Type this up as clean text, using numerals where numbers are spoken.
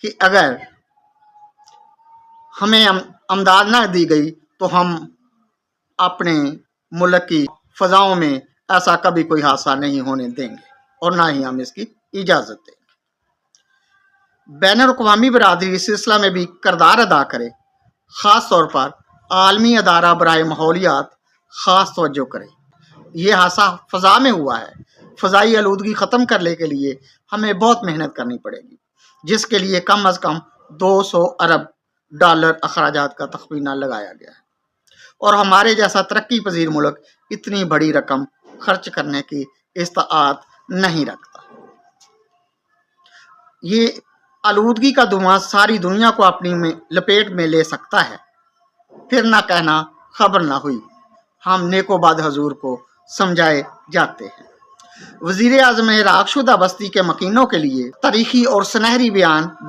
کہ اگر ہمیں امداد نہ دی گئی تو ہم اپنے ملک کی فضاؤں میں ایسا کبھی کوئی حادثہ نہیں ہونے دیں گے اور نہ ہی ہم اس کی اجازت دیں گے۔ بین الاقوامی برادری اس سلسلہ میں بھی کردار ادا کرے، خاص طور پر عالمی ادارہ برائے ماحولیات خاص توجہ کرے۔ یہ حادثہ فضا میں ہوا ہے، فضائی آلودگی ختم کرنے کے لیے ہمیں بہت محنت کرنی پڑے گی، جس کے لیے کم از کم $200 ارب اخراجات کا تخمینہ لگایا گیا ہے، اور ہمارے جیسا ترقی پذیر ملک اتنی بڑی رقم خرچ کرنے کی استطاعت نہیں رکھتا۔ یہ آلودگی کا دھواں ساری دنیا کو اپنی لپیٹ میں لے سکتا ہے، پھر نہ کہنا خبر نہ ہوئی، ہم نیک و بد حضور کو سمجھائے جاتے ہیں۔ وزیر اعظم عراق شدہ بستی کے مکینوں کے لیے تاریخی اور سنہری بیان